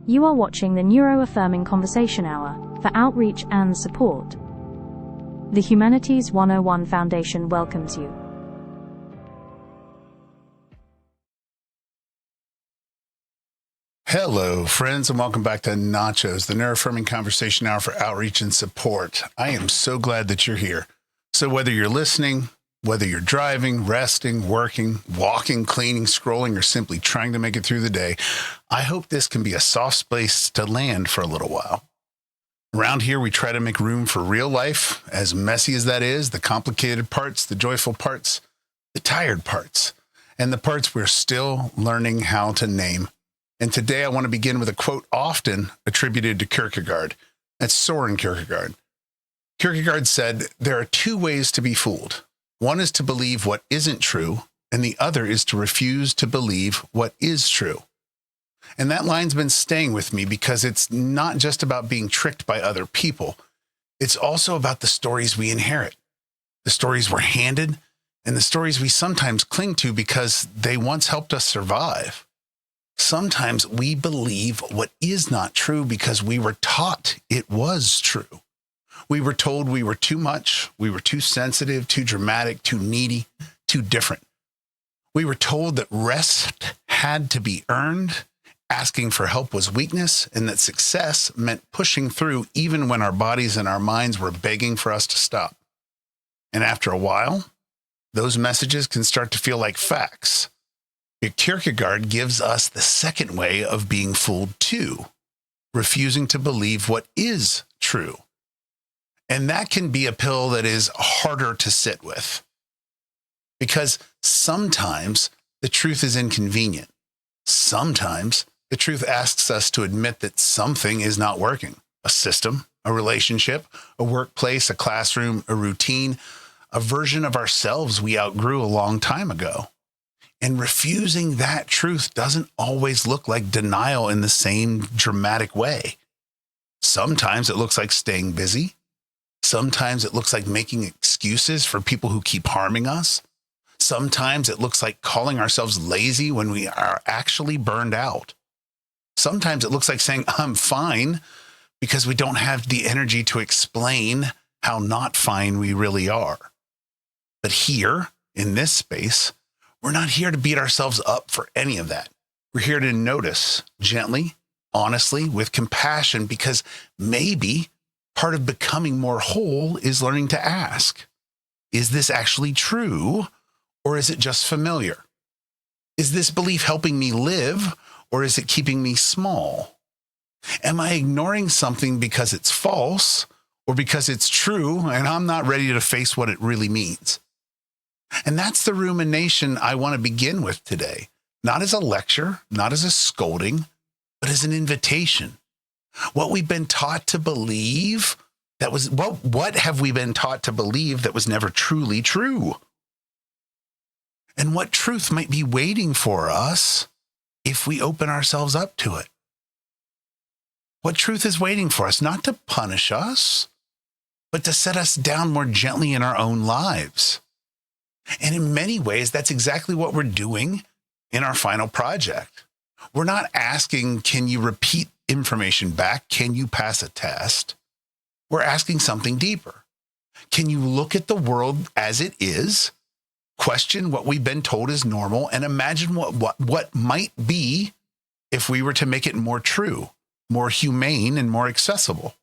You are watching the Neuro-Affirming Conversation Hour for outreach and support. The Humanities 101 Foundation welcomes you. Hello, friends, and welcome back to NACHOS, the Neuro-Affirming Conversation Hour for outreach and support. I am so glad that you're here. So whether you're listening, whether you're driving, resting, working, walking, cleaning, scrolling, or simply trying to make it through the day, I hope this can be a soft space to land for a little while. Around here, we try to make room for real life, as messy as that is, the complicated parts, the joyful parts, the tired parts, and the parts we're still learning how to name. And today I want to begin with a quote often attributed to Kierkegaard. That's Søren Kierkegaard. Kierkegaard said, "There are two ways to be fooled. One is to believe what isn't true, and the other is to refuse to believe what is true." And that line's been staying with me because it's not just about being tricked by other people. It's also about the stories we inherit, the stories we're handed, and the stories we sometimes cling to because they once helped us survive. Sometimes we believe what is not true because we were taught it was true. We were told we were too much, we were too sensitive, too dramatic, too needy, too different. We were told that rest had to be earned, asking for help was weakness, and that success meant pushing through even when our bodies and our minds were begging for us to stop. And after a while, those messages can start to feel like facts. Kierkegaard gives us the second way of being fooled too, refusing to believe what is true. And that can be a pill that is harder to sit with, because sometimes the truth is inconvenient. Sometimes the truth asks us to admit that something is not working. A system, a relationship, a workplace, a classroom, a routine, a version of ourselves we outgrew a long time ago. And refusing that truth doesn't always look like denial in the same dramatic way. Sometimes it looks like staying busy. Sometimes it looks like making excuses for people who keep harming us. Sometimes it looks like calling ourselves lazy when we are actually burned out. Sometimes it looks like saying, "I'm fine," because we don't have the energy to explain how not fine we really are. But here, in this space, we're not here to beat ourselves up for any of that. We're here to notice gently, honestly, with compassion, because maybe part of becoming more whole is learning to ask, is this actually true, or is it just familiar? Is this belief helping me live, or is it keeping me small? Am I ignoring something because it's false, or because it's true and I'm not ready to face what it really means? And that's the rumination I want to begin with today, not as a lecture, not as a scolding, but as an invitation. What we've been taught to believe, what have we been taught to believe that was never truly true? And what truth might be waiting for us if we open ourselves up to it? What truth is waiting for us, not to punish us, but to set us down more gently in our own lives? And in many ways, that's exactly what we're doing in our final project. We're not asking, can you repeat information back? Can you pass a test? We're asking something deeper. Can you look at the world as it is, question what we've been told is normal, and imagine what might be if we were to make it more true, more humane, and more accessible?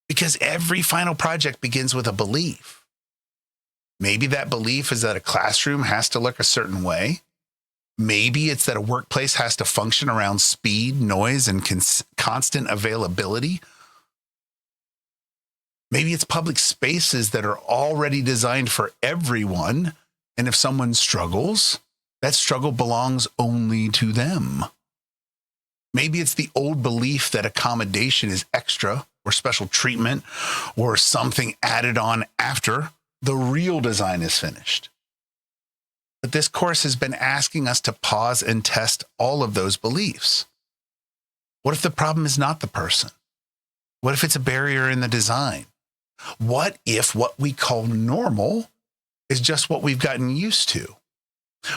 Because every final project begins with a belief. Maybe that belief is that a classroom has to look a certain way. Maybe it's that a workplace has to function around speed, noise, and constant availability. Maybe it's public spaces that are already designed for everyone, and if someone struggles, that struggle belongs only to them. Maybe it's the old belief that accommodation is extra or special treatment or something added on after the real design is finished. But this course has been asking us to pause and test all of those beliefs. What if the problem is not the person? What if it's a barrier in the design? What if what we call normal is just what we've gotten used to?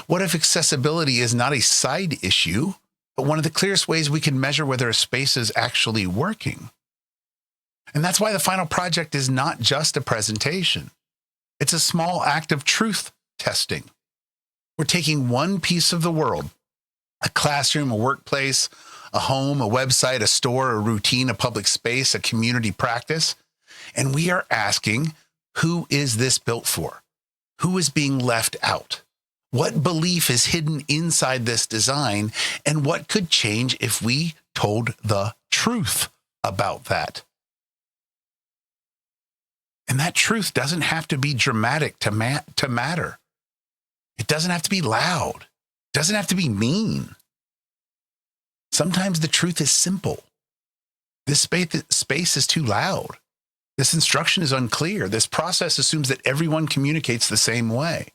What if accessibility is not a side issue, but one of the clearest ways we can measure whether a space is actually working. And that's why the final project is not just a presentation. It's a small act of truth testing. We're taking one piece of the world, a classroom, a workplace, a home, a website, a store, a routine, a public space, a community practice, and we are asking, who is this built for? Who is being left out? What belief is hidden inside this design, and what could change if we told the truth about that? And that truth doesn't have to be dramatic to matter. It doesn't have to be loud. It doesn't have to be mean. Sometimes the truth is simple. This space is too loud. This instruction is unclear. This process assumes that everyone communicates the same way.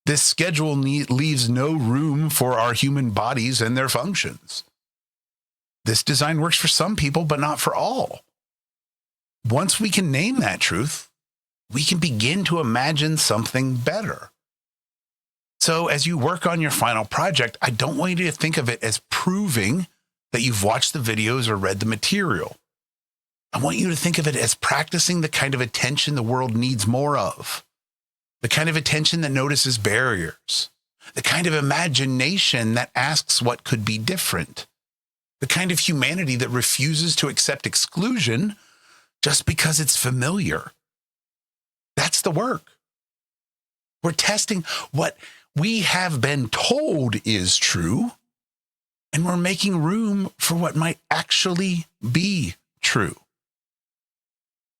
This schedule leaves no room for our human bodies and their functions. This design works for some people, but not for all. Once we can name that truth, we can begin to imagine something better. So as you work on your final project, I don't want you to think of it as proving that you've watched the videos or read the material. I want you to think of it as practicing the kind of attention the world needs more of, the kind of attention that notices barriers, the kind of imagination that asks what could be different, the kind of humanity that refuses to accept exclusion just because it's familiar. That's the work. We're testing what we have been told is true, and we're making room for what might actually be true.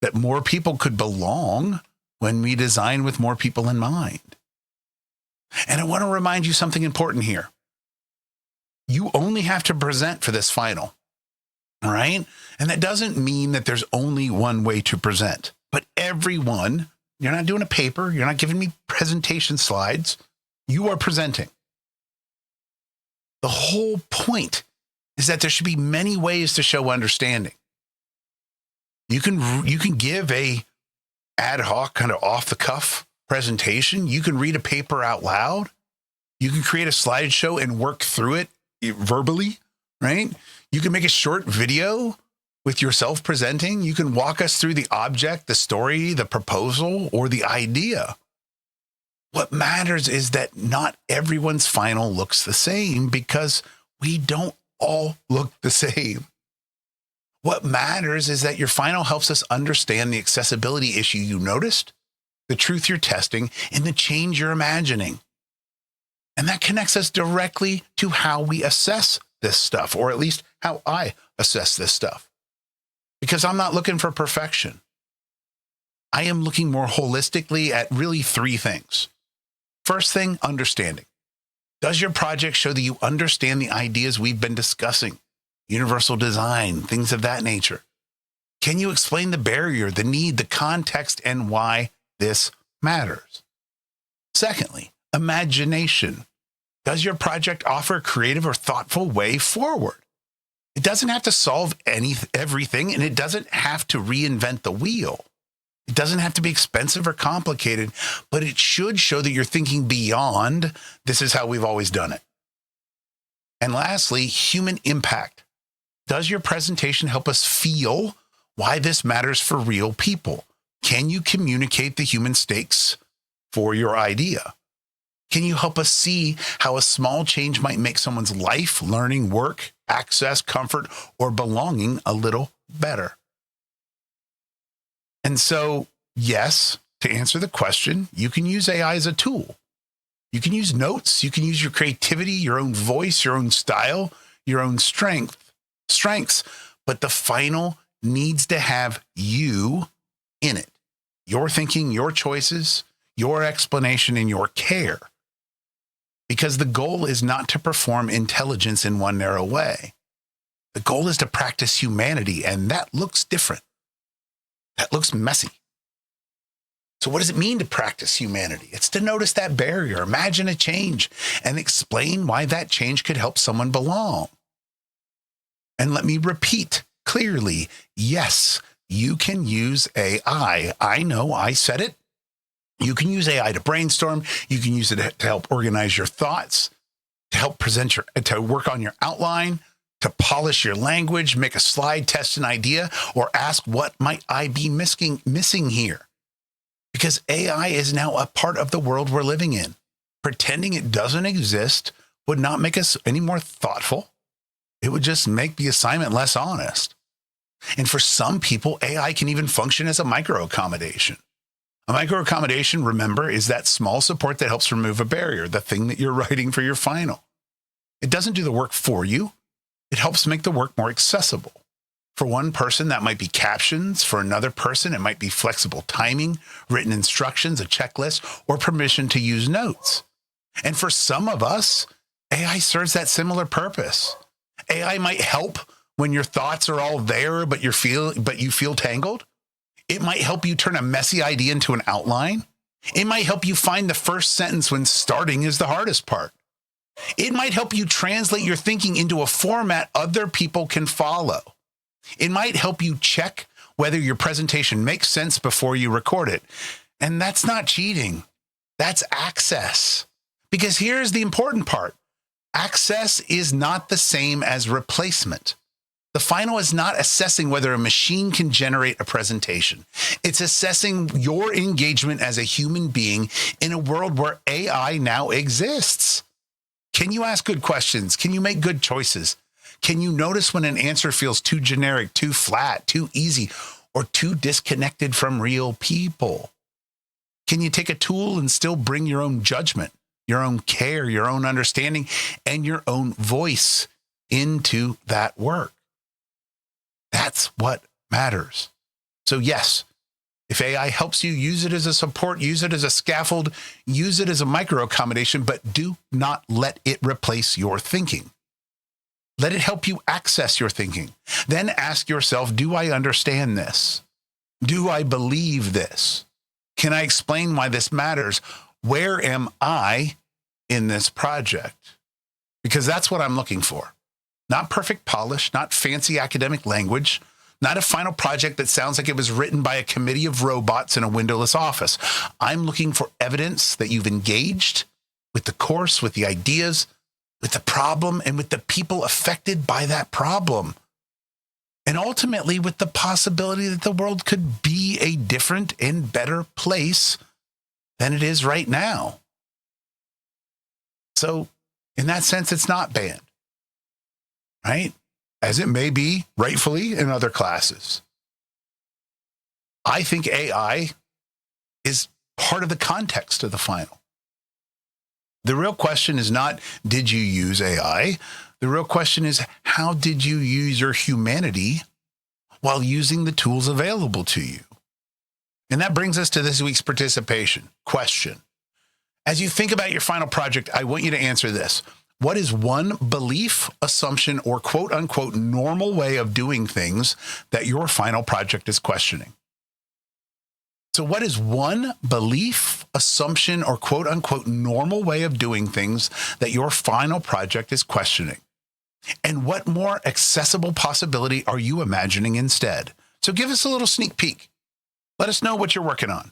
That more people could belong when we design with more people in mind. And I want to remind you something important here. You only have to present for this final, all right? And that doesn't mean that there's only one way to present, but everyone, you're not doing a paper, you're not giving me presentation slides, you are presenting. The whole point is that there should be many ways to show understanding. You can give a ad hoc, kind of off the cuff presentation. You can read a paper out loud. You can create a slideshow and work through it verbally, right? You can make a short video with yourself presenting. You can walk us through the object, the story, the proposal, or the idea. What matters is that not everyone's final looks the same because we don't all look the same. What matters is that your final helps us understand the accessibility issue you noticed, the truth you're testing, and the change you're imagining. And that connects us directly to how we assess this stuff, or at least how I assess this stuff. Because I'm not looking for perfection. I am looking more holistically at really three things. First thing, understanding. Does your project show that you understand the ideas we've been discussing? Universal design, things of that nature. Can you explain the barrier, the need, the context, and why this matters? Secondly, imagination. Does your project offer a creative or thoughtful way forward? It doesn't have to solve everything, and it doesn't have to reinvent the wheel. It doesn't have to be expensive or complicated, but it should show that you're thinking beyond, this is how we've always done it. And lastly, human impact. Does your presentation help us feel why this matters for real people? Can you communicate the human stakes for your idea? Can you help us see how a small change might make someone's life, learning, work, access, comfort, or belonging a little better? And so, yes, to answer the question, you can use AI as a tool. You can use notes. You can use your creativity, your own voice, your own style, your own strengths. But the final needs to have you in it. Your thinking, your choices, your explanation, and your care. Because the goal is not to perform intelligence in one narrow way. The goal is to practice humanity, and that looks different. That looks messy. So what does it mean to practice humanity? It's to notice that barrier, imagine a change, and explain why that change could help someone belong. And let me repeat clearly, yes, you can use AI. I know I said it. You can use AI to brainstorm. You can use it to help organize your thoughts, to help to work on your outline, to polish your language, make a slide, test an idea, or ask, what might I be missing here? Because AI is now a part of the world we're living in. Pretending it doesn't exist would not make us any more thoughtful. It would just make the assignment less honest. And for some people, AI can even function as a micro-accommodation. A micro-accommodation, remember, is that small support that helps remove a barrier, the thing that you're writing for your final. It doesn't do the work for you. It helps make the work more accessible. For one person, that might be captions. For another person, it might be flexible timing, written instructions, a checklist, or permission to use notes. And for some of us, AI serves that similar purpose. AI might help when your thoughts are all there, but you feel tangled. It might help you turn a messy idea into an outline. It might help you find the first sentence when starting is the hardest part. It might help you translate your thinking into a format other people can follow. It might help you check whether your presentation makes sense before you record it. And that's not cheating. That's access. Because here's the important part. Access is not the same as replacement. The final is not assessing whether a machine can generate a presentation. It's assessing your engagement as a human being in a world where AI now exists. Can you ask good questions? Can you make good choices? Can you notice when an answer feels too generic, too flat, too easy, or too disconnected from real people? Can you take a tool and still bring your own judgment, your own care, your own understanding, and your own voice into that work? That's what matters. So yes, if AI helps you, use it as a support, use it as a scaffold, use it as a micro-accommodation, but do not let it replace your thinking. Let it help you access your thinking. Then ask yourself, do I understand this? Do I believe this? Can I explain why this matters? Where am I in this project? Because that's what I'm looking for. Not perfect polish, not fancy academic language, not a final project that sounds like it was written by a committee of robots in a windowless office. I'm looking for evidence that you've engaged with the course, with the ideas, with the problem, and with the people affected by that problem. And ultimately with the possibility that the world could be a different and better place than it is right now. So in that sense, it's not banned. Right? As it may be rightfully in other classes. I think AI is part of the context of the final. The real question is not, did you use AI? The real question is, how did you use your humanity while using the tools available to you? And that brings us to this week's participation question. As you think about your final project, I want you to answer this. What is one belief, assumption, or quote unquote normal way of doing things that your final project is questioning? So what is one belief, assumption, or quote unquote normal way of doing things that your final project is questioning? And what more accessible possibility are you imagining instead? So give us a little sneak peek. Let us know what you're working on.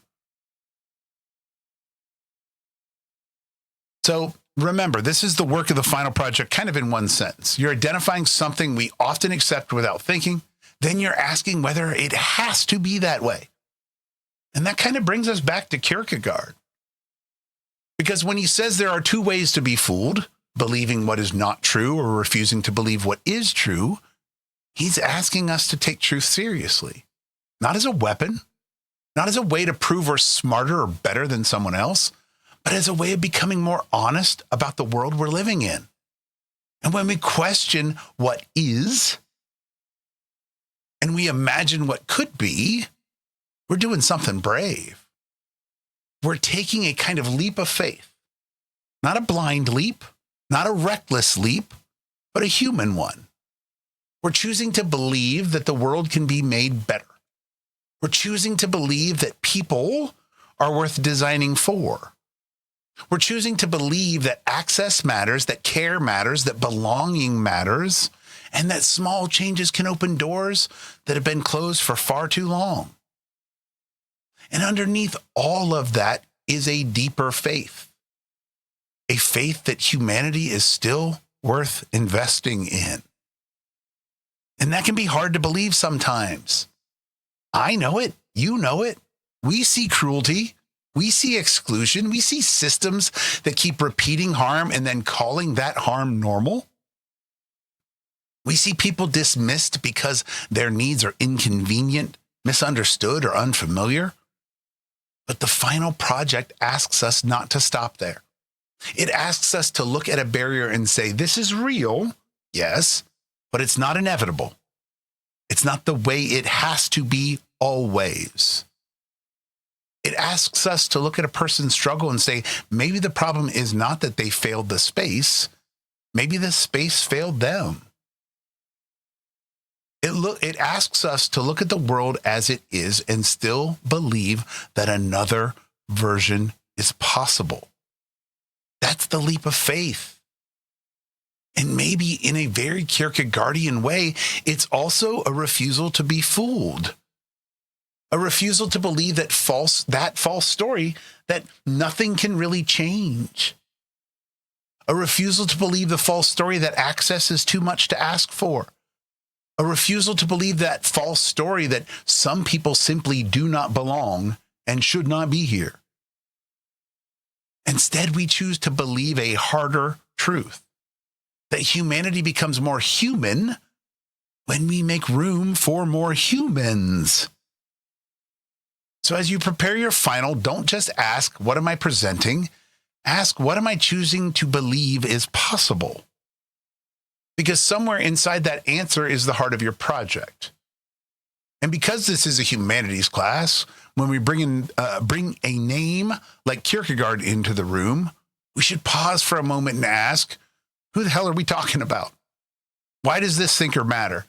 So remember, this is the work of the final project kind of in one sentence. You're identifying something we often accept without thinking. Then you're asking whether it has to be that way. And that kind of brings us back to Kierkegaard. Because when he says there are two ways to be fooled, believing what is not true or refusing to believe what is true, he's asking us to take truth seriously. Not as a weapon, not as a way to prove we're smarter or better than someone else, but as a way of becoming more honest about the world we're living in. And when we question what is, and we imagine what could be, we're doing something brave. We're taking a kind of leap of faith, not a blind leap, not a reckless leap, but a human one. We're choosing to believe that the world can be made better. We're choosing to believe that people are worth designing for. We're choosing to believe that access matters, that care matters, that belonging matters, and that small changes can open doors that have been closed for far too long. And underneath all of that is a deeper faith, a faith that humanity is still worth investing in. And that can be hard to believe sometimes. I know it. You know it. We see cruelty. We see exclusion. We see systems that keep repeating harm and then calling that harm normal. We see people dismissed because their needs are inconvenient, misunderstood, or unfamiliar. But the final project asks us not to stop there. It asks us to look at a barrier and say, this is real, yes, but it's not inevitable. It's not the way it has to be always. It asks us to look at a person's struggle and say, maybe the problem is not that they failed the space. Maybe the space failed them. It asks us to look at the world as it is and still believe that another version is possible. That's the leap of faith. And maybe in a very Kierkegaardian way, it's also a refusal to be fooled. A refusal to believe that false story, that nothing can really change. A refusal to believe the false story that access is too much to ask for. A refusal to believe that false story that some people simply do not belong and should not be here. Instead, we choose to believe a harder truth, that humanity becomes more human when we make room for more humans. So as you prepare your final, don't just ask, what am I presenting? Ask, what am I choosing to believe is possible? Because somewhere inside that answer is the heart of your project. And because this is a humanities class, when we bring a name like Kierkegaard into the room, we should pause for a moment and ask, who the hell are we talking about? Why does this thinker matter?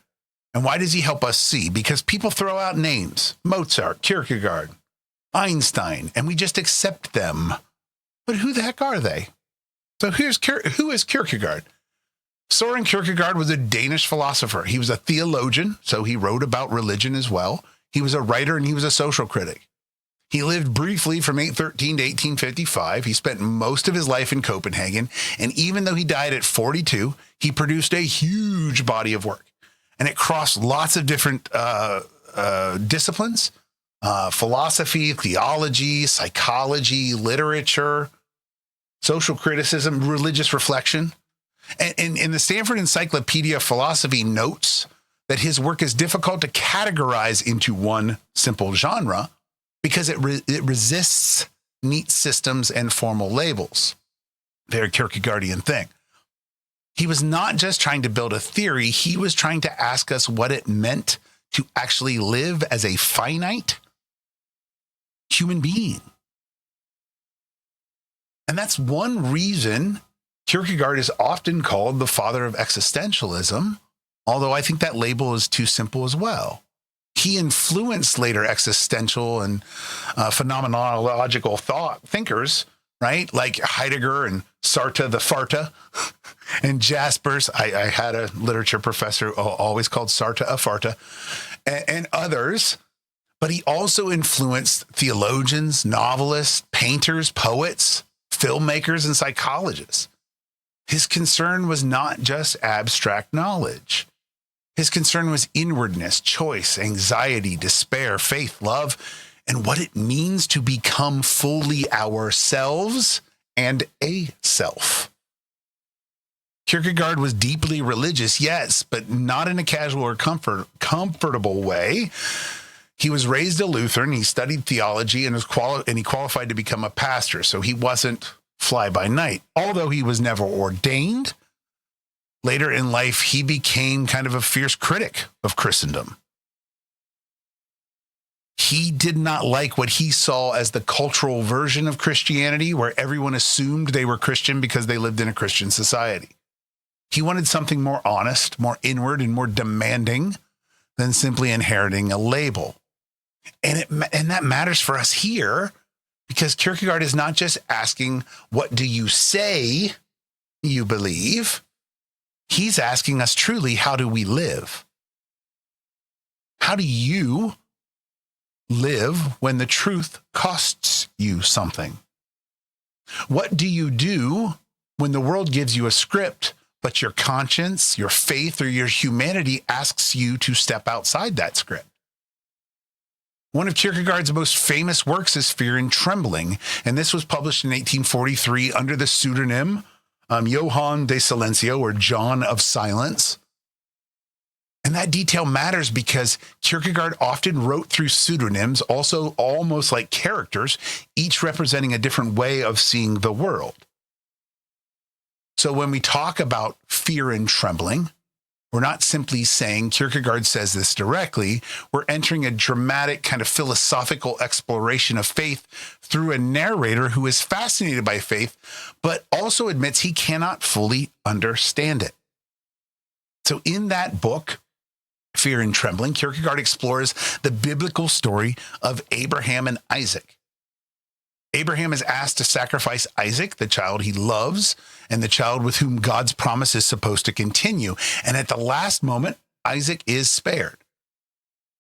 And why does he help us see? Because people throw out names, Mozart, Kierkegaard, Einstein, and we just accept them. But who the heck are they? So who is Kierkegaard? Søren Kierkegaard was a Danish philosopher. He was a theologian, so he wrote about religion as well. He was a writer and he was a social critic. He lived briefly from 813 to 1855. He spent most of his life in Copenhagen. And even though he died at 42, he produced a huge body of work. And it crossed lots of different disciplines, philosophy, theology, psychology, literature, social criticism, religious reflection. And the Stanford Encyclopedia of Philosophy notes that his work is difficult to categorize into one simple genre because it resists neat systems and formal labels. Very Kierkegaardian thing. He was not just trying to build a theory, he was trying to ask us what it meant to actually live as a finite human being. And that's one reason Kierkegaard is often called the father of existentialism, although I think that label is too simple as well. He influenced later existential and phenomenological thinkers, right? Like Heidegger and Sartre the Farta and Jaspers. I had a literature professor who always called Sartre a Farta and others. But he also influenced theologians, novelists, painters, poets, filmmakers, and psychologists. His concern was not just abstract knowledge. His concern was inwardness, choice, anxiety, despair, faith, love, and what it means to become fully ourselves and a self. Kierkegaard was deeply religious, yes, but not in a casual or comfortable way. He was raised a Lutheran. He studied theology and he qualified to become a pastor. So he wasn't fly by night. Although he was never ordained, later in life, he became kind of a fierce critic of Christendom. He did not like what he saw as the cultural version of Christianity, where everyone assumed they were Christian because they lived in a Christian society. He wanted something more honest, more inward, and more demanding than simply inheriting a label. And that matters for us here, because Kierkegaard is not just asking, what do you say you believe? He's asking us truly, how do we live? How do you live when the truth costs you something? What do you do when the world gives you a script, but your conscience, your faith, or your humanity asks you to step outside that script. One of Kierkegaard's most famous works is Fear and Trembling, and this was published in 1843 under the pseudonym Johann de Silencio, or John of Silence. And that detail matters because Kierkegaard often wrote through pseudonyms, also almost like characters, each representing a different way of seeing the world. So when we talk about fear and trembling, we're not simply saying, Kierkegaard says this directly, we're entering a dramatic kind of philosophical exploration of faith through a narrator who is fascinated by faith, but also admits he cannot fully understand it. So in that book, Fear and Trembling, Kierkegaard explores the biblical story of Abraham and Isaac. Abraham is asked to sacrifice Isaac, the child he loves, and the child with whom God's promise is supposed to continue. And at the last moment, Isaac is spared.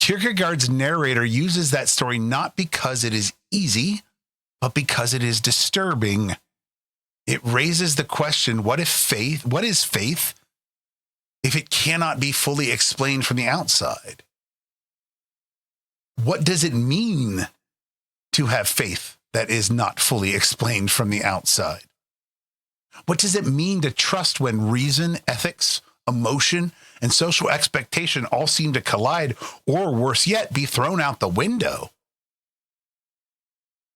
Kierkegaard's narrator uses that story not because it is easy, but because it is disturbing. It raises the question, what is faith if it cannot be fully explained from the outside? What does it mean to have faith that is not fully explained from the outside? What does it mean to trust when reason, ethics, emotion, and social expectation all seem to collide, or worse yet, be thrown out the window?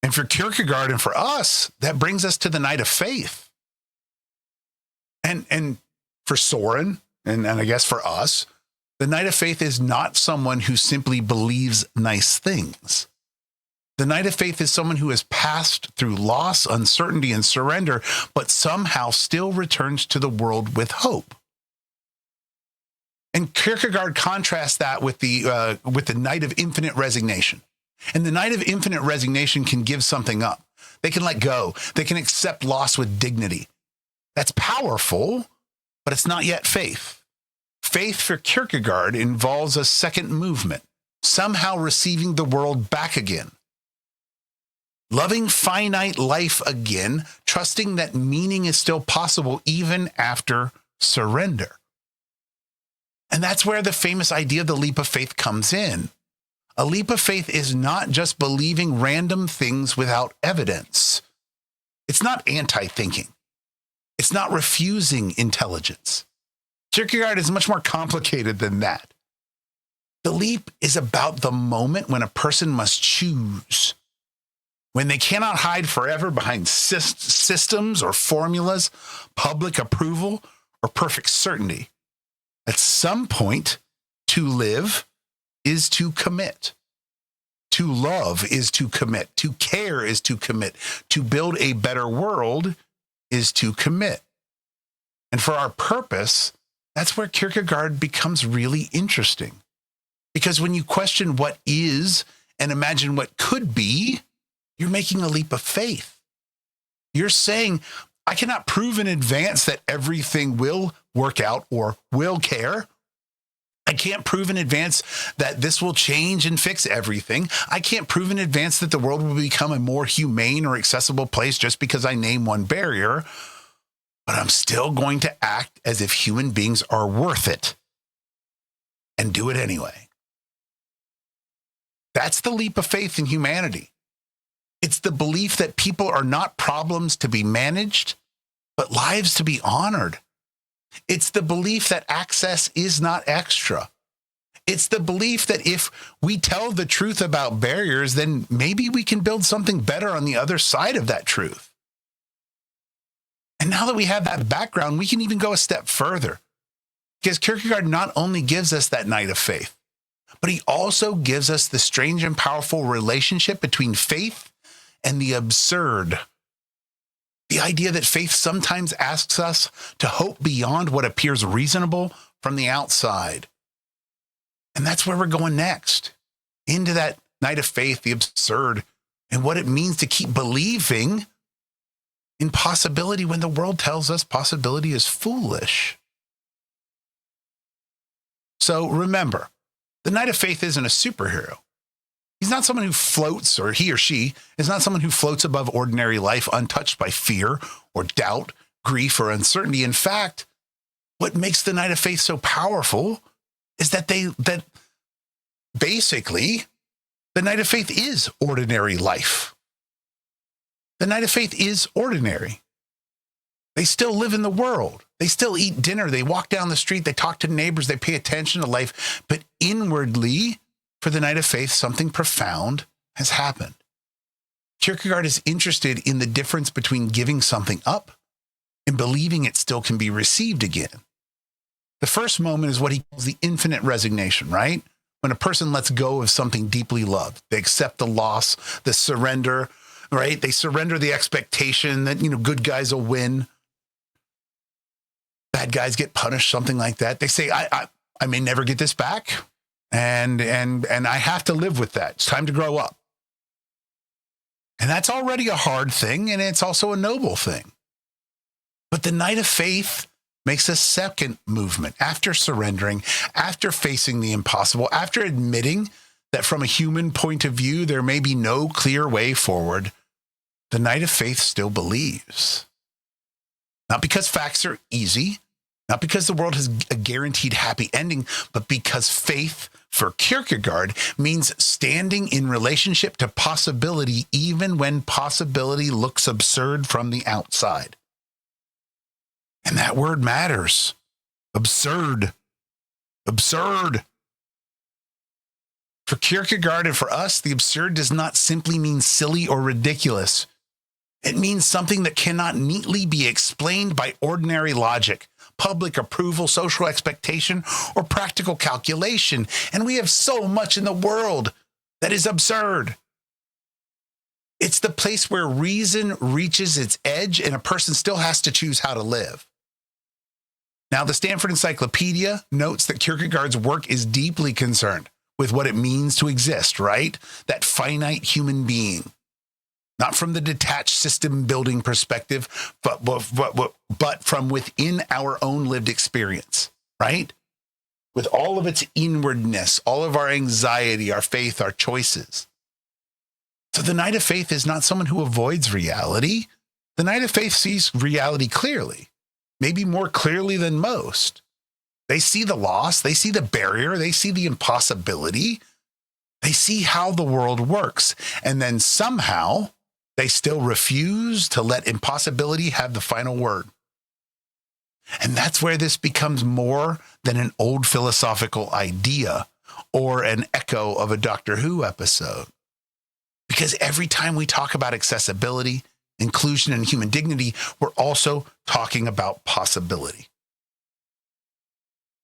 And for Kierkegaard and for us, that brings us to the night of faith. And for Søren, and I guess for us, the knight of faith is not someone who simply believes nice things. The knight of faith is someone who has passed through loss, uncertainty, and surrender, but somehow still returns to the world with hope. And Kierkegaard contrasts that with the night of infinite resignation. And the night of infinite resignation can give something up. They can let go. They can accept loss with dignity. That's powerful, but it's not yet faith. Faith for Kierkegaard involves a second movement, somehow receiving the world back again. Loving finite life again, trusting that meaning is still possible even after surrender. And that's where the famous idea of the leap of faith comes in. A leap of faith is not just believing random things without evidence. It's not anti-thinking. It's not refusing intelligence. Kierkegaard is much more complicated than that. The leap is about the moment when a person must choose, when they cannot hide forever behind systems or formulas, public approval, or perfect certainty. At some point, to live is to commit. To love is to commit. To care is to commit. To build a better world is to commit. And for our purpose, that's where Kierkegaard becomes really interesting. Because when you question what is and imagine what could be, you're making a leap of faith. You're saying, I cannot prove in advance that everything will work out or will care. I can't prove in advance that this will change and fix everything. I can't prove in advance that the world will become a more humane or accessible place just because I name one barrier. But I'm still going to act as if human beings are worth it and do it anyway. That's the leap of faith in humanity. It's the belief that people are not problems to be managed, but lives to be honored. It's the belief that access is not extra. It's the belief that if we tell the truth about barriers, then maybe we can build something better on the other side of that truth. And now that we have that background, we can even go a step further. Because Kierkegaard not only gives us that night of faith, but he also gives us the strange and powerful relationship between faith and the absurd. The idea that faith sometimes asks us to hope beyond what appears reasonable from the outside. And that's where we're going next, into that night of faith, the absurd, and what it means to keep believing in possibility when the world tells us possibility is foolish. So remember, the knight of faith isn't a superhero. He's not someone who floats, or he or she is not someone who floats above ordinary life untouched by fear or doubt, grief or uncertainty. In fact, what makes the Night of Faith so powerful is that basically the Night of Faith is ordinary life. The Night of Faith is ordinary. They still live in the world. They still eat dinner. They walk down the street. They talk to neighbors. They pay attention to life. But inwardly, for the Night of Faith, something profound has happened. Kierkegaard is interested in the difference between giving something up and believing it still can be received again. The first moment is what he calls the infinite resignation, right? When a person lets go of something deeply loved. They accept the loss, the surrender, right? They surrender the expectation that, good guys will win. Bad guys get punished, something like that. They say, I may never get this back. And I have to live with that. It's time to grow up. And that's already a hard thing. And it's also a noble thing. But the Night of Faith makes a second movement after surrendering, after facing the impossible, after admitting that from a human point of view, there may be no clear way forward. The Night of Faith still believes. Not because facts are easy, not because the world has a guaranteed happy ending, but because faith for Kierkegaard means standing in relationship to possibility, even when possibility looks absurd from the outside. And that word matters. Absurd. Absurd. For Kierkegaard and for us, the absurd does not simply mean silly or ridiculous. It means something that cannot neatly be explained by ordinary logic, public approval, social expectation, or practical calculation. And we have so much in the world that is absurd. It's the place where reason reaches its edge and a person still has to choose how to live. Now, the Stanford Encyclopedia notes that Kierkegaard's work is deeply concerned with what it means to exist, right? That finite human being. Not from the detached system building perspective, but from within our own lived experience, right? With all of its inwardness, all of our anxiety, our faith, our choices. So the Night of Faith is not someone who avoids reality. The Night of Faith sees reality clearly, maybe more clearly than most. They see the loss, they see the barrier, they see the impossibility, they see how the world works, and then somehow they still refuse to let impossibility have the final word. And that's where this becomes more than an old philosophical idea or an echo of a Doctor Who episode. Because every time we talk about accessibility, inclusion, and human dignity, we're also talking about possibility.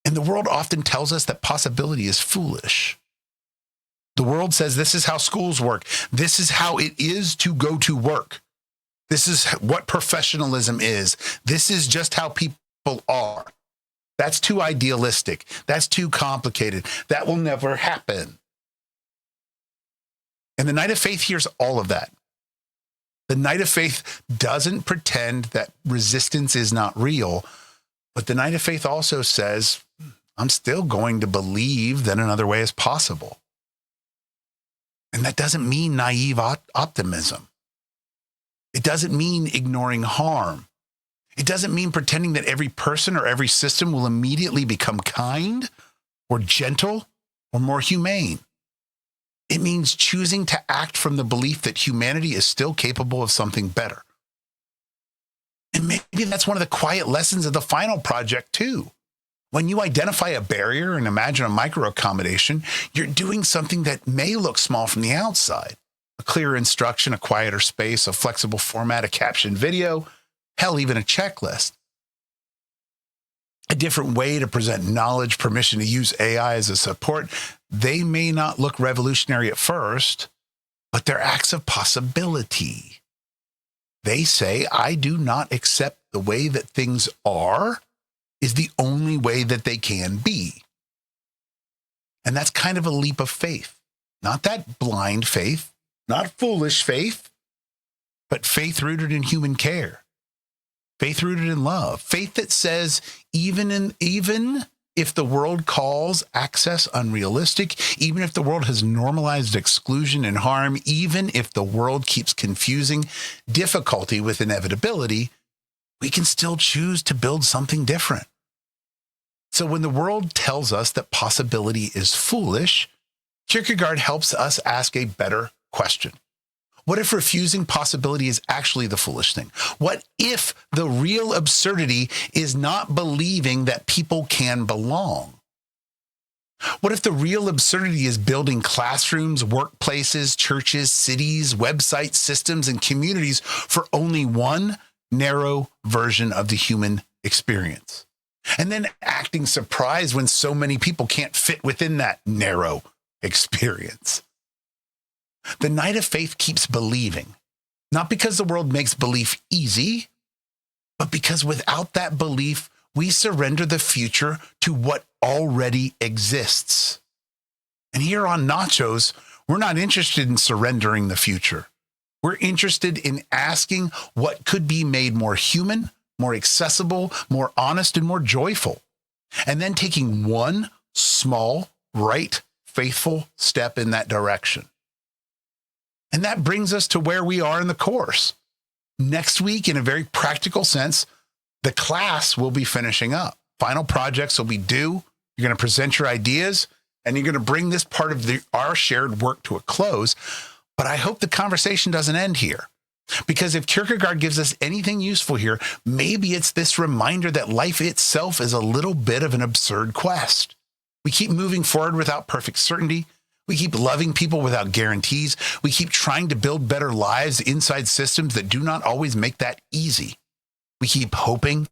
And the world often tells us that possibility is foolish. The world says this is how schools work. This is how it is to go to work. This is what professionalism is. This is just how people are. That's too idealistic. That's too complicated. That will never happen. And the Night of Faith hears all of that. The Night of Faith doesn't pretend that resistance is not real, but the Night of Faith also says, I'm still going to believe that another way is possible. And that doesn't mean naive optimism. It doesn't mean ignoring harm. It doesn't mean pretending that every person or every system will immediately become kind or gentle or more humane. It means choosing to act from the belief that humanity is still capable of something better. And maybe that's one of the quiet lessons of the final project too. When you identify a barrier and imagine a micro-accommodation, you're doing something that may look small from the outside. A clearer instruction, a quieter space, a flexible format, a captioned video, hell, even a checklist. A different way to present knowledge, permission to use AI as a support. They may not look revolutionary at first, but they're acts of possibility. They say, I do not accept the way that things are is the only way that they can be. And that's kind of a leap of faith. Not that blind faith, not foolish faith, but faith rooted in human care. Faith rooted in love. Faith that says, even if the world calls access unrealistic, even if the world has normalized exclusion and harm, even if the world keeps confusing difficulty with inevitability, we can still choose to build something different. So when the world tells us that possibility is foolish, Kierkegaard helps us ask a better question. What if refusing possibility is actually the foolish thing? What if the real absurdity is not believing that people can belong? What if the real absurdity is building classrooms, workplaces, churches, cities, websites, systems, and communities for only one narrow version of the human experience? And then acting surprised when so many people can't fit within that narrow experience. The Knight of Faith keeps believing, not because the world makes belief easy, but because without that belief, we surrender the future to what already exists. And here on Nachos, we're not interested in surrendering the future. We're interested in asking what could be made more human, more accessible, more honest, and more joyful. And then taking one small, right, faithful step in that direction. And that brings us to where we are in the course. Next week, in a very practical sense, the class will be finishing up. Final projects will be due. You're going to present your ideas, and you're going to bring this part of our shared work to a close. But I hope the conversation doesn't end here. Because if Kierkegaard gives us anything useful here, maybe it's this reminder that life itself is a little bit of an absurd quest. We keep moving forward without perfect certainty. We keep loving people without guarantees. We keep trying to build better lives inside systems that do not always make that easy. We keep hoping,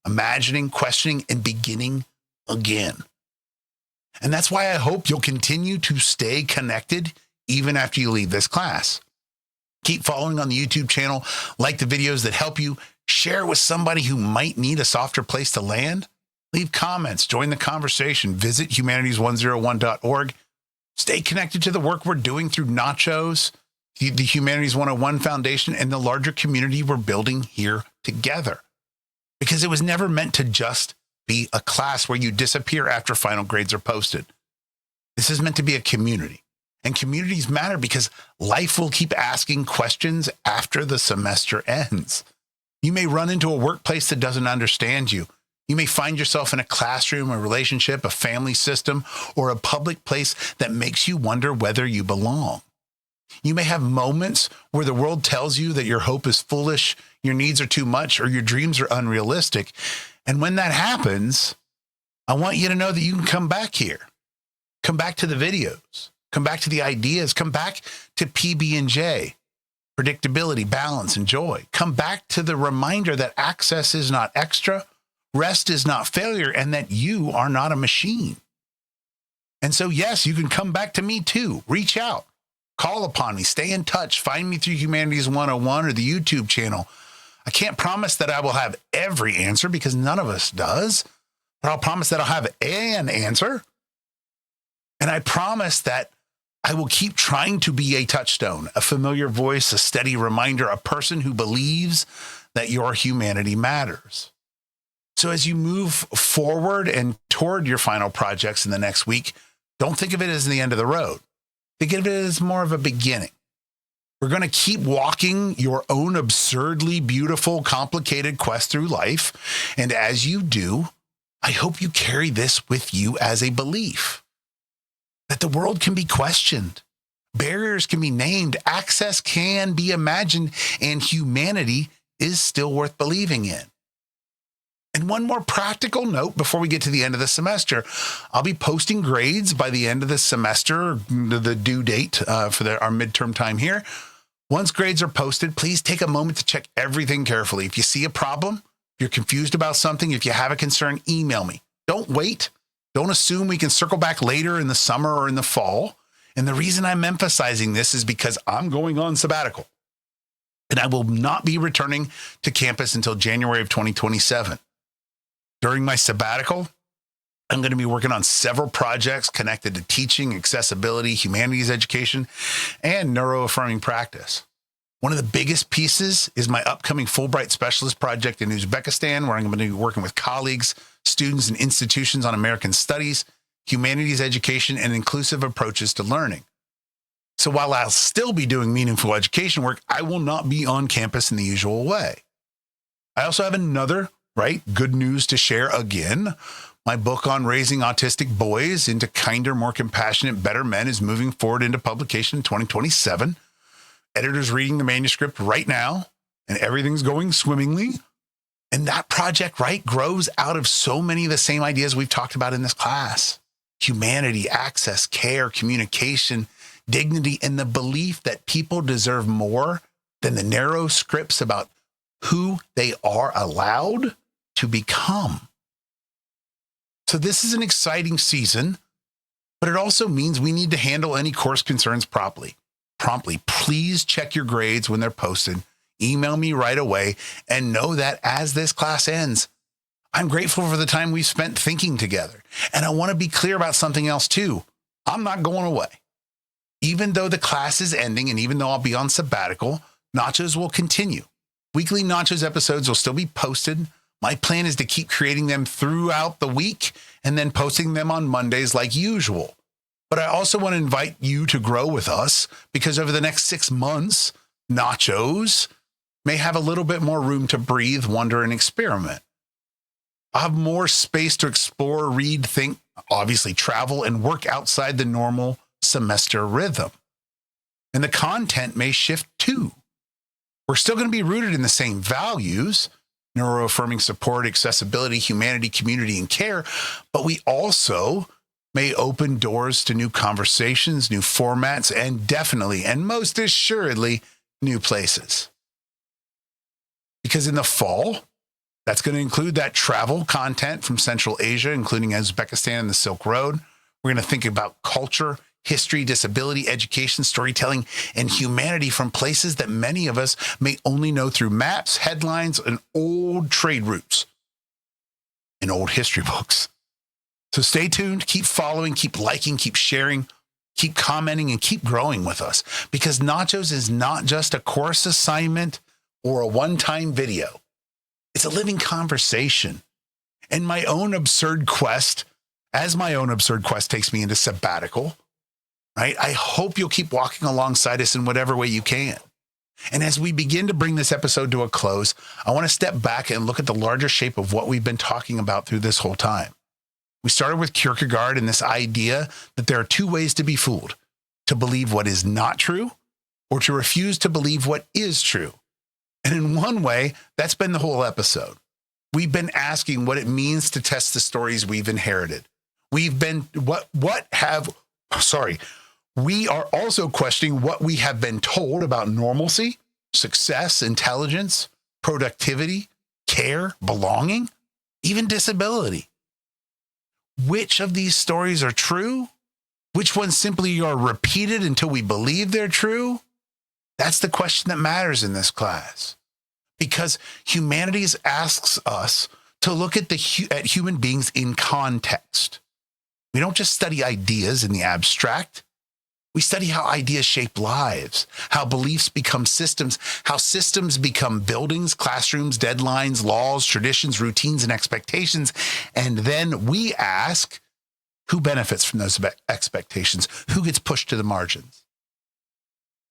imagining, questioning, and beginning again. And that's why I hope you'll continue to stay connected even after you leave this class. Keep following on the YouTube channel, like the videos that help you, share with somebody who might need a softer place to land. Leave comments, join the conversation, visit humanities101.org. Stay connected to the work we're doing through Nachos, the Humanities 101 Foundation, and the larger community we're building here together. Because it was never meant to just be a class where you disappear after final grades are posted. This is meant to be a community. And communities matter because life will keep asking questions after the semester ends. You may run into a workplace that doesn't understand you. You may find yourself in a classroom, a relationship, a family system, or a public place that makes you wonder whether you belong. You may have moments where the world tells you that your hope is foolish, your needs are too much, or your dreams are unrealistic. And when that happens, I want you to know that you can come back here. Come back to the videos. Come back to the ideas. Come back to PB&J, predictability, balance, and joy. Come back to the reminder that access is not extra, rest is not failure, and that you are not a machine. And so, yes, you can come back to me too. Reach out. Call upon me. Stay in touch. Find me through Humanities 101 or the YouTube channel. I can't promise that I will have every answer because none of us does, but I'll promise that I'll have an answer. And I promise that I will keep trying to be a touchstone, a familiar voice, a steady reminder, a person who believes that your humanity matters. So as you move forward and toward your final projects in the next week, don't think of it as the end of the road. Think of it as more of a beginning. We're going to keep walking your own absurdly beautiful, complicated quest through life. And as you do, I hope you carry this with you as a belief that the world can be questioned, barriers can be named, access can be imagined, and humanity is still worth believing in. And one more practical note before we get to the end of the semester. I'll be posting grades by the end of the semester, the due date for our midterm time here. Once grades are posted, please take a moment to check everything carefully. If you see a problem, if you're confused about something, if you have a concern, email me. Don't wait. Don't assume we can circle back later in the summer or in the fall. And the reason I'm emphasizing this is because I'm going on sabbatical. And I will not be returning to campus until January of 2027. During my sabbatical, I'm going to be working on several projects connected to teaching, accessibility, humanities education, and neuro-affirming practice. One of the biggest pieces is my upcoming Fulbright Specialist project in Uzbekistan, where I'm going to be working with colleagues, students, and institutions on American studies, humanities education, and inclusive approaches to learning. So while I'll still be doing meaningful education work, I will not be on campus in the usual way. I also have another, good news to share again. My book on raising autistic boys into kinder, more compassionate, better men is moving forward into publication in 2027. Editor's reading the manuscript right now, and everything's going swimmingly. And that project, grows out of so many of the same ideas we've talked about in this class. Humanity, access, care, communication, dignity, and the belief that people deserve more than the narrow scripts about who they are allowed to become. So this is an exciting season, but it also means we need to handle any course concerns promptly. Please check your grades when they're posted. Email me right away, and know that as this class ends, I'm grateful for the time we've spent thinking together. And I want to be clear about something else too. I'm not going away. Even though the class is ending, and even though I'll be on sabbatical, Nachos will continue. Weekly Nachos episodes will still be posted. My plan is to keep creating them throughout the week and then posting them on Mondays like usual. But I also want to invite you to grow with us, because over the next 6 months, Nachos may have a little bit more room to breathe, wonder, and experiment. I'll have more space to explore, read, think, obviously travel, and work outside the normal semester rhythm. And the content may shift too. We're still going to be rooted in the same values: neuro-affirming support, accessibility, humanity, community, and care. But we also may open doors to new conversations, new formats, and definitely, and most assuredly, new places. Because in the fall, that's going to include that travel content from Central Asia, including Uzbekistan and the Silk Road. We're going to think about culture, history, disability, education, storytelling, and humanity from places that many of us may only know through maps, headlines, and old trade routes in old history books. So stay tuned, keep following, keep liking, keep sharing, keep commenting, and keep growing with us, because Nachos is not just a course assignment or a one-time video. It's a living conversation. And my own absurd quest takes me into sabbatical, I hope you'll keep walking alongside us in whatever way you can. And as we begin to bring this episode to a close, I want to step back and look at the larger shape of what we've been talking about through this whole time. We started with Kierkegaard and this idea that there are two ways to be fooled: to believe what is not true, or to refuse to believe what is true. And in one way, that's been the whole episode. We've been asking what it means to test the stories we've inherited. We are also questioning what we have been told about normalcy, success, intelligence, productivity, care, belonging, even disability. Which of these stories are true? Which ones simply are repeated until we believe they're true? That's the question that matters in this class. Because humanities asks us to look at human beings in context. We don't just study ideas in the abstract. We study how ideas shape lives, how beliefs become systems, how systems become buildings, classrooms, deadlines, laws, traditions, routines, and expectations. And then we ask, who benefits from those expectations? Who gets pushed to the margins?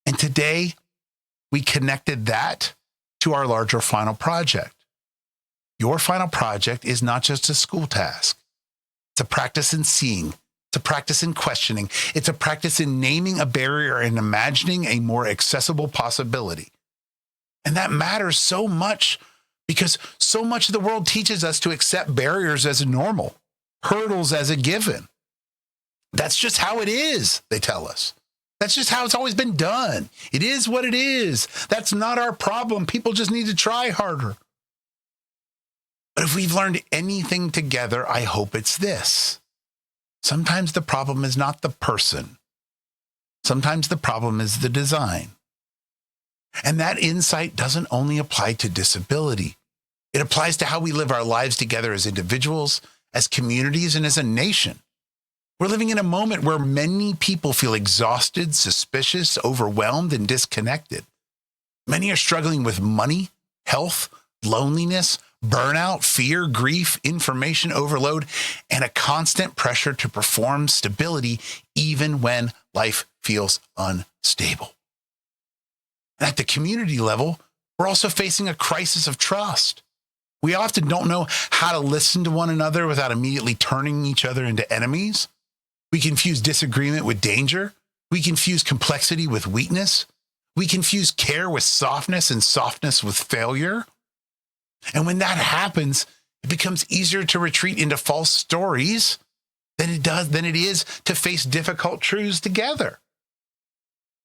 And today, we connected that to our larger final project. Your final project is not just a school task. It's a practice in seeing. It's a practice in questioning. It's a practice in naming a barrier and imagining a more accessible possibility. And that matters so much because so much of the world teaches us to accept barriers as normal, hurdles as a given. That's just how it is, they tell us. That's just how it's always been done. It is what it is. That's not our problem. People just need to try harder. But if we've learned anything together, I hope it's this. Sometimes the problem is not the person. Sometimes the problem is the design. And that insight doesn't only apply to disability. It applies to how we live our lives together as individuals, as communities, and as a nation. We're living in a moment where many people feel exhausted, suspicious, overwhelmed, and disconnected. Many are struggling with money, health, loneliness, burnout, fear, grief, information overload, and a constant pressure to perform stability even when life feels unstable. And at the community level, we're also facing a crisis of trust. We often don't know how to listen to one another without immediately turning each other into enemies. We confuse disagreement with danger. We confuse complexity with weakness. We confuse care with softness and softness with failure. And when that happens, it becomes easier to retreat into false stories than it is to face difficult truths together.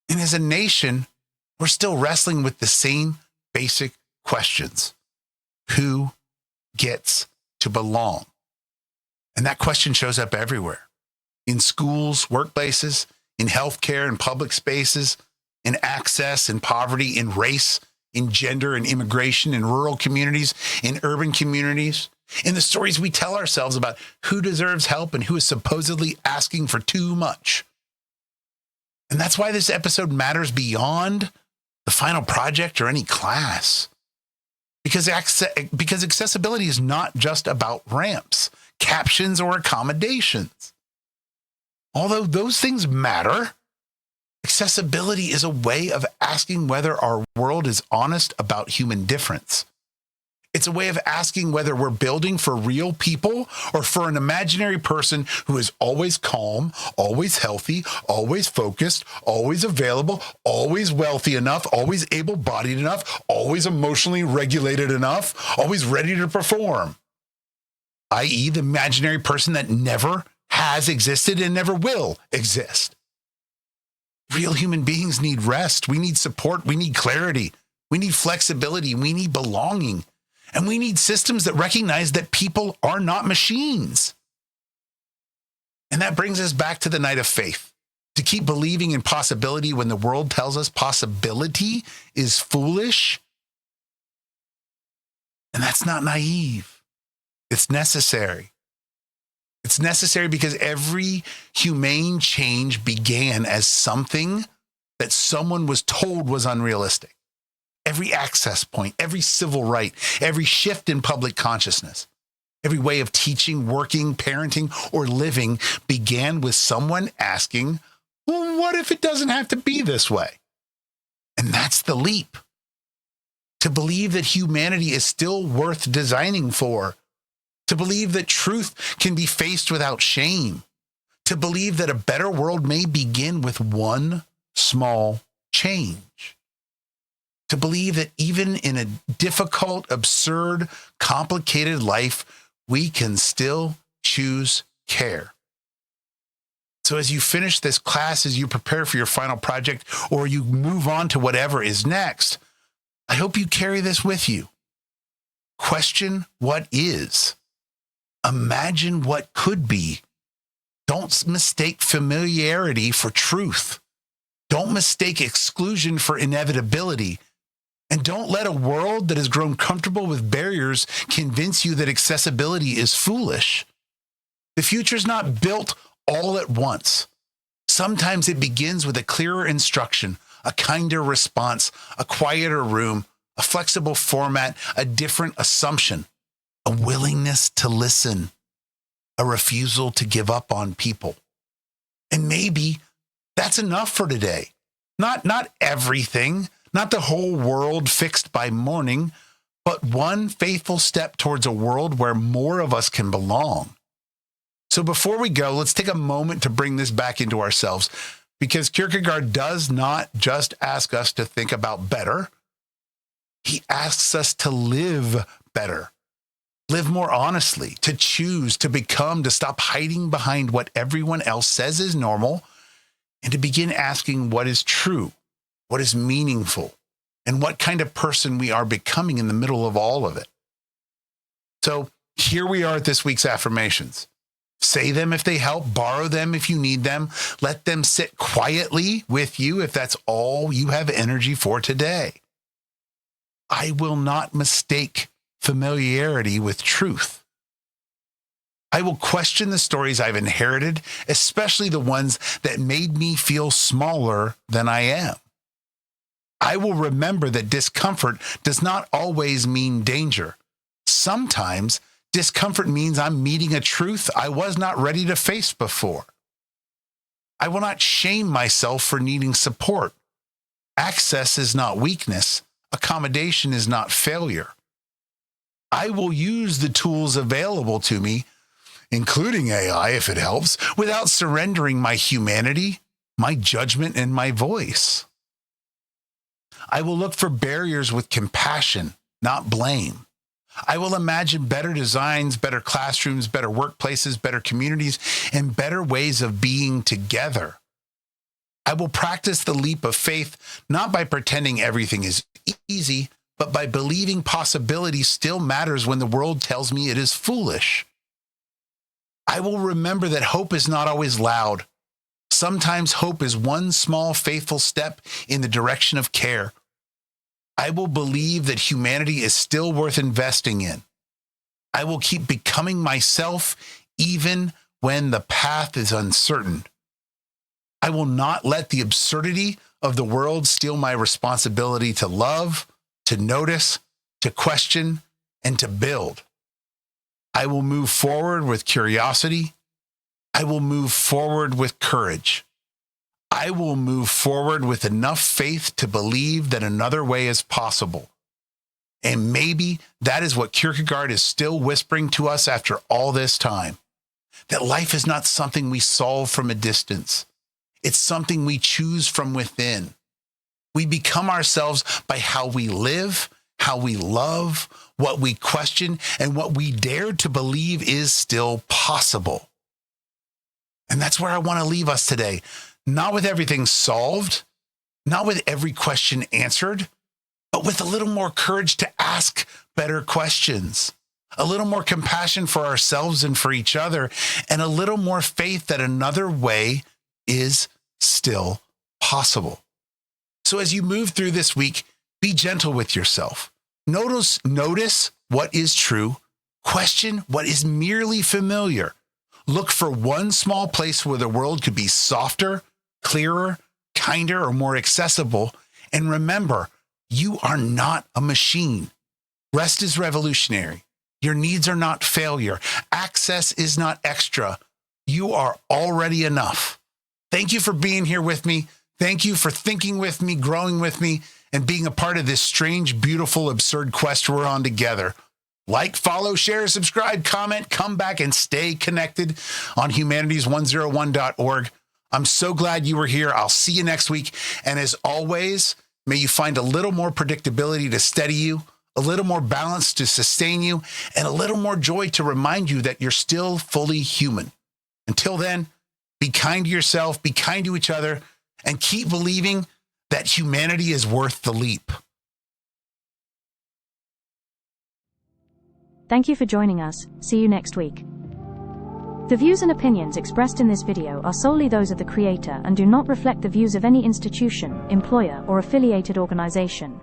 And as a nation, we're still wrestling with the same basic questions. Who gets to belong? And that question shows up everywhere. In schools, workplaces, in healthcare and public spaces, in access and poverty, in race, in gender and immigration, in rural communities, in urban communities, in the stories we tell ourselves about who deserves help and who is supposedly asking for too much. And that's why this episode matters beyond the final project or any class. Because accessibility is not just about ramps, captions, or accommodations. Although those things matter, accessibility is a way of asking whether our world is honest about human difference. It's a way of asking whether we're building for real people or for an imaginary person who is always calm, always healthy, always focused, always available, always wealthy enough, always able-bodied enough, always emotionally regulated enough, always ready to perform. I.e., the imaginary person that never has existed and never will exist. Real human beings need rest. We need support. We need clarity. We need flexibility. We need belonging. And we need systems that recognize that people are not machines. And that brings us back to the night of faith. To keep believing in possibility when the world tells us possibility is foolish. And that's not naive. It's necessary. It's necessary because every humane change began as something that someone was told was unrealistic. Every access point, every civil right, every shift in public consciousness, every way of teaching, working, parenting, or living began with someone asking, well, what if it doesn't have to be this way? And that's the leap. To believe that humanity is still worth designing for. To believe that truth can be faced without shame. To believe that a better world may begin with one small change. To believe that even in a difficult, absurd, complicated life, we can still choose care. So as you finish this class, as you prepare for your final project, or you move on to whatever is next, I hope you carry this with you. Question what is. Imagine what could be. Don't mistake familiarity for truth. Don't mistake exclusion for inevitability. And don't let a world that has grown comfortable with barriers convince you that accessibility is foolish. The future is not built all at once. Sometimes it begins with a clearer instruction, a kinder response, a quieter room, a flexible format, a different assumption, a willingness to listen, a refusal to give up on people. And maybe that's enough for today. Not everything. Not the whole world fixed by morning, but one faithful step towards a world where more of us can belong. So before we go, let's take a moment to bring this back into ourselves, because Kierkegaard does not just ask us to think about better. He asks us to live better, live more honestly, to choose, to become, to stop hiding behind what everyone else says is normal, and to begin asking what is true. What is meaningful, and what kind of person we are becoming in the middle of all of it. So here we are at this week's affirmations. Say them if they help, borrow them if you need them, let them sit quietly with you if that's all you have energy for today. I will not mistake familiarity with truth. I will question the stories I've inherited, especially the ones that made me feel smaller than I am. I will remember that discomfort does not always mean danger. Sometimes discomfort means I'm meeting a truth I was not ready to face before. I will not shame myself for needing support. Access is not weakness. Accommodation is not failure. I will use the tools available to me, including AI if it helps, without surrendering my humanity, my judgment, and my voice. I will look for barriers with compassion, not blame. I will imagine better designs, better classrooms, better workplaces, better communities, and better ways of being together. I will practice the leap of faith, not by pretending everything is easy, but by believing possibility still matters when the world tells me it is foolish. I will remember that hope is not always loud. Sometimes hope is one small, faithful step in the direction of care. I will believe that humanity is still worth investing in. I will keep becoming myself even when the path is uncertain. I will not let the absurdity of the world steal my responsibility to love, to notice, to question, and to build. I will move forward with curiosity. I will move forward with courage. I will move forward with enough faith to believe that another way is possible. And maybe that is what Kierkegaard is still whispering to us after all this time. That life is not something we solve from a distance. It's something we choose from within. We become ourselves by how we live, how we love, what we question, and what we dare to believe is still possible. And that's where I want to leave us today. Not with everything solved, not with every question answered, but with a little more courage to ask better questions, a little more compassion for ourselves and for each other, and a little more faith that another way is still possible. So as you move through this week, be gentle with yourself. Notice what is true. Question what is merely familiar. Look for one small place where the world could be softer, clearer, kinder, or more accessible. And remember, you are not a machine. Rest is revolutionary. Your needs are not failure. Access is not extra. You are already enough. Thank you for being here with me. Thank you for thinking with me, growing with me, and being a part of this strange, beautiful, absurd quest we're on together. Like, follow, share, subscribe, comment, come back, and stay connected on humanities101.org. I'm so glad you were here. I'll see you next week. And as always, may you find a little more predictability to steady you, a little more balance to sustain you, and a little more joy to remind you that you're still fully human. Until then, be kind to yourself, be kind to each other, and keep believing that humanity is worth the leap. Thank you for joining us. See you next week. The views and opinions expressed in this video are solely those of the creator and do not reflect the views of any institution, employer, or affiliated organization.